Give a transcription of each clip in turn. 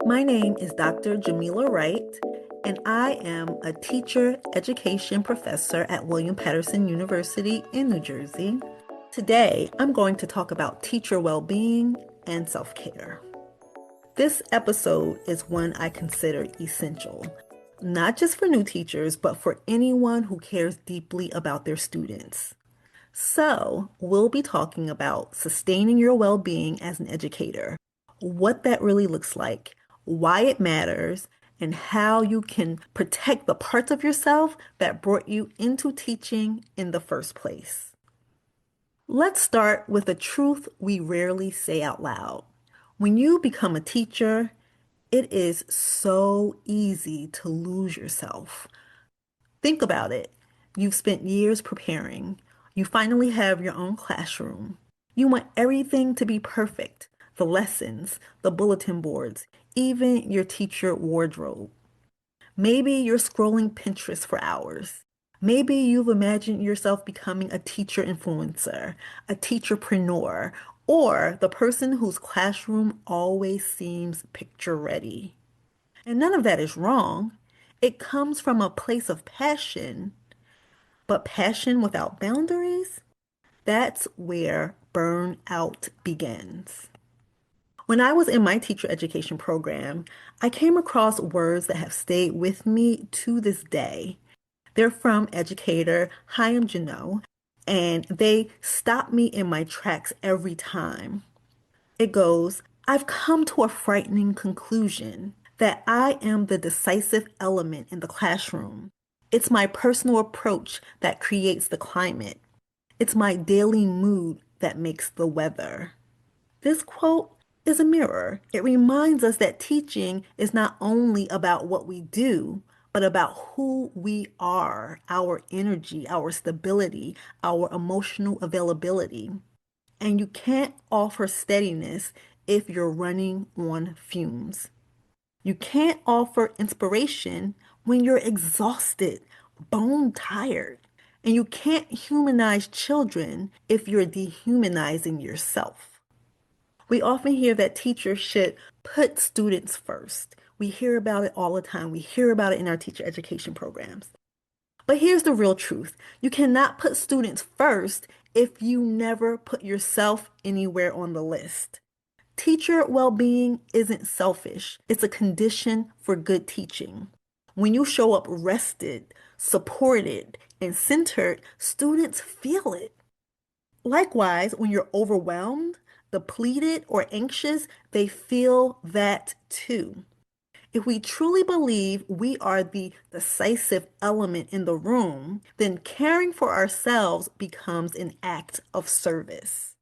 My name is Dr. Jameelah Wright, and I am a teacher education professor at William Paterson University in New Jersey. Today, I'm going to talk about teacher well-being and self-care. This episode is one I consider essential, not just for new teachers, but for anyone who cares deeply about their students. So, we'll be talking about sustaining your well-being as an educator, what that really looks like, why it matters, and how you can protect the parts of yourself that brought you into teaching in the first place. Let's start with a truth we rarely say out loud. When you become a teacher, it is so easy to lose yourself. Think about it. You've spent years preparing. You finally have your own classroom. You want everything to be perfect. The lessons, the bulletin boards, even your teacher wardrobe. Maybe you're scrolling Pinterest for hours. Maybe you've imagined yourself becoming a teacher influencer, a teacherpreneur, or the person whose classroom always seems picture ready. And none of that is wrong. It comes from a place of passion, but passion without boundaries, that's where burnout begins. When I was in my teacher education program, I came across words that have stayed with me to this day. They're from Educator. Hi, I'm Jano, and they stop me in my tracks every time. It goes, I've come to a frightening conclusion that I am the decisive element in the classroom. It's my personal approach that creates the climate. It's my daily mood that makes the weather. This quote is a mirror. It reminds us that teaching is not only about what we do, but about who we are, our energy, our stability, our emotional availability. And you can't offer steadiness if you're running on fumes. You can't offer inspiration when you're exhausted, bone tired. And you can't humanize children if you're dehumanizing yourself. We often hear that teachers should put students first. We hear about it all the time. We hear about it in our teacher education programs. But here's the real truth. You cannot put students first if you never put yourself anywhere on the list. Teacher well-being isn't selfish. It's a condition for good teaching. When you show up rested, supported, and centered, students feel it. Likewise, when you're overwhelmed, depleted, or anxious, they feel that too. If we truly believe we are the decisive element in the room, then caring for ourselves becomes an act of service.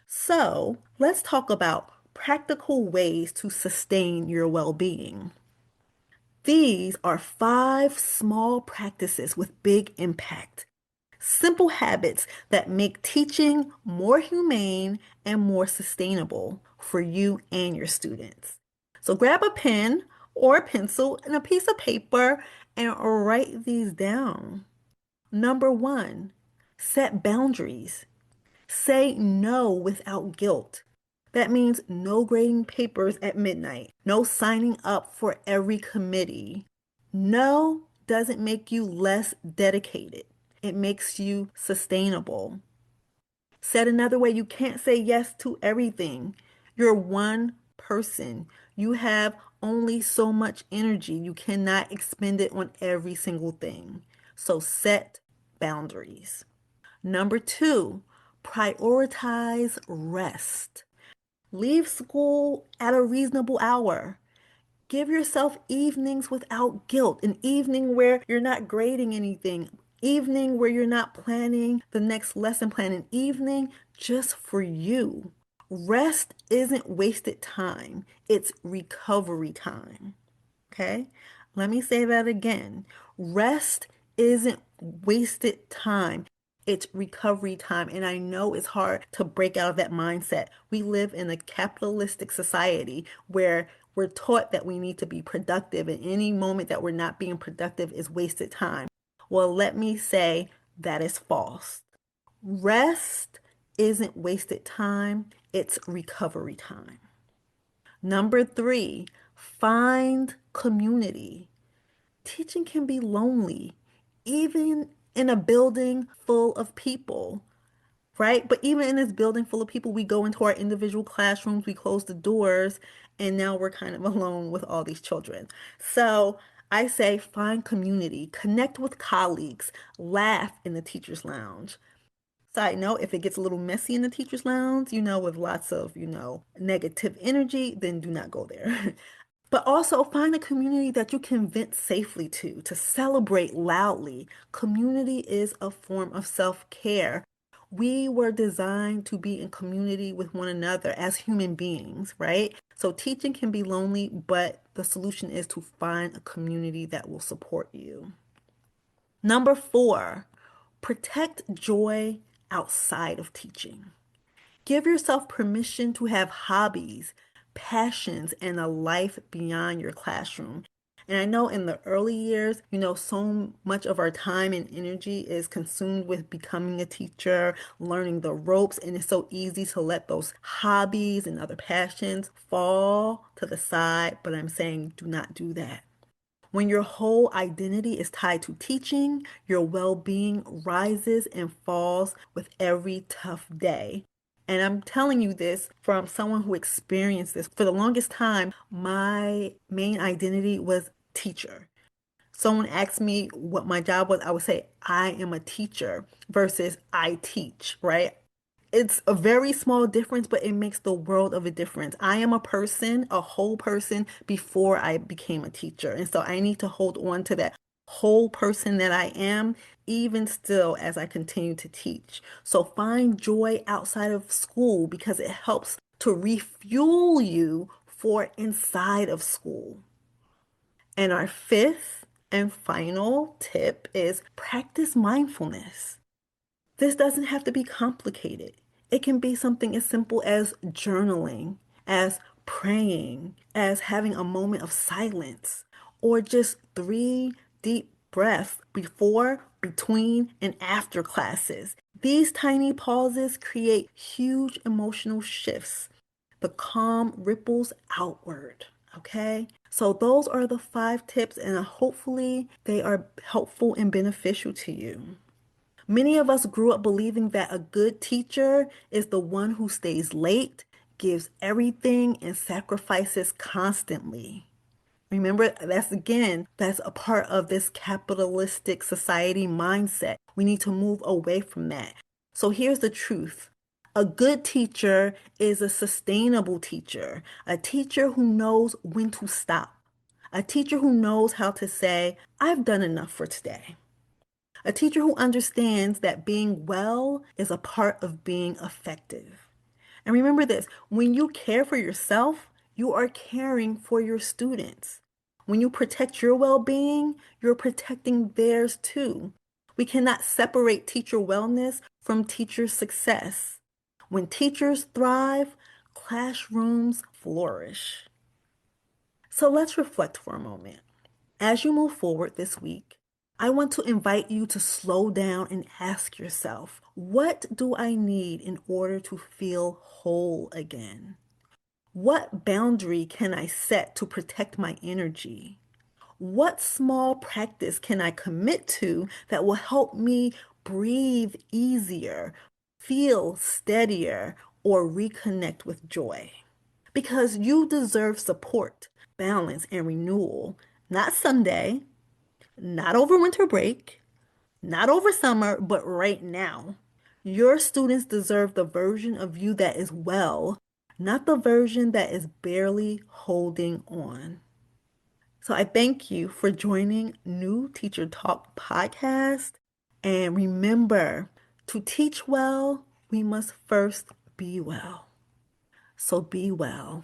So, let's talk about practical ways to sustain your well-being. These are 5 small practices with big impact. Simple habits that make teaching more humane and more sustainable for you and your students. So grab a pen or a pencil and a piece of paper and write these down. Number 1, set boundaries. Say no without guilt. That means no grading papers at midnight, no signing up for every committee. No doesn't make you less dedicated. It makes you sustainable. Said another way, you can't say yes to everything. You're one person. You have only so much energy. You cannot expend it on every single thing. So set boundaries. Number 2, prioritize rest. Leave school at a reasonable hour. Give yourself evenings without guilt, an evening where you're not grading anything, evening where you're not planning the next lesson plan, an evening just for you. Rest isn't wasted time, it's recovery time. Okay? Let me say that again. Rest isn't wasted time. It's recovery time. And I know it's hard to break out of that mindset. We live in a capitalistic society where we're taught that we need to be productive, and any moment that we're not being productive is wasted time. Well, let me say that is false. Rest isn't wasted time, it's recovery time. Number three, find community. Teaching can be lonely, even in a building full of people, right? But even in this building full of people, we go into our individual classrooms, we close the doors, and now we're kind of alone with all these children. So I say find community, connect with colleagues, laugh in the teacher's lounge. Side note, if it gets a little messy in the teacher's lounge, with lots of, negative energy, then do not go there. But also find a community that you can vent safely to celebrate loudly. Community is a form of self-care. We were designed to be in community with one another as human beings, right? So teaching can be lonely, but the solution is to find a community that will support you. Number four, protect joy outside of teaching. Give yourself permission to have hobbies, passions, and a life beyond your classroom. And I know in the early years, so much of our time and energy is consumed with becoming a teacher, learning the ropes, and it's so easy to let those hobbies and other passions fall to the side. But I'm saying do not do that. When your whole identity is tied to teaching, your well-being rises and falls with every tough day. And I'm telling you this from someone who experienced this. For the longest time, my main identity was teacher. Someone asked me what my job was, I would say, I am a teacher versus I teach, right? It's a very small difference, but it makes the world of a difference. I am a person, a whole person before I became a teacher. And so I need to hold on to that whole person that I am, even still as I continue to teach. So find joy outside of school because it helps to refuel you for inside of school. And our fifth and final tip is practice mindfulness. This doesn't have to be complicated. It can be something as simple as journaling, as praying, as having a moment of silence, or just 3 deep breaths before, between, and after classes. These tiny pauses create huge emotional shifts. The calm ripples outward. Okay? So those are the 5 tips, and hopefully they are helpful and beneficial to you. Many of us grew up believing that a good teacher is the one who stays late, gives everything, and sacrifices constantly. Remember, that's a part of this capitalistic society mindset. We need to move away from that. So here's the truth. A good teacher is a sustainable teacher, a teacher who knows when to stop, a teacher who knows how to say, I've done enough for today. A teacher who understands that being well is a part of being effective. And remember this, when you care for yourself, you are caring for your students. When you protect your well-being, you're protecting theirs too. We cannot separate teacher wellness from teacher success. When teachers thrive, classrooms flourish. So let's reflect for a moment. As you move forward this week, I want to invite you to slow down and ask yourself, what do I need in order to feel whole again? What boundary can I set to protect my energy? What small practice can I commit to that will help me breathe easier, feel steadier, or reconnect with joy? Because you deserve support, balance, and renewal, not someday, not over winter break, not over summer, but right now. Your students deserve the version of you that is well, not the version that is barely holding on. So I thank you for joining New Teacher Talk podcast. And remember, to teach well, we must first be well. So be well.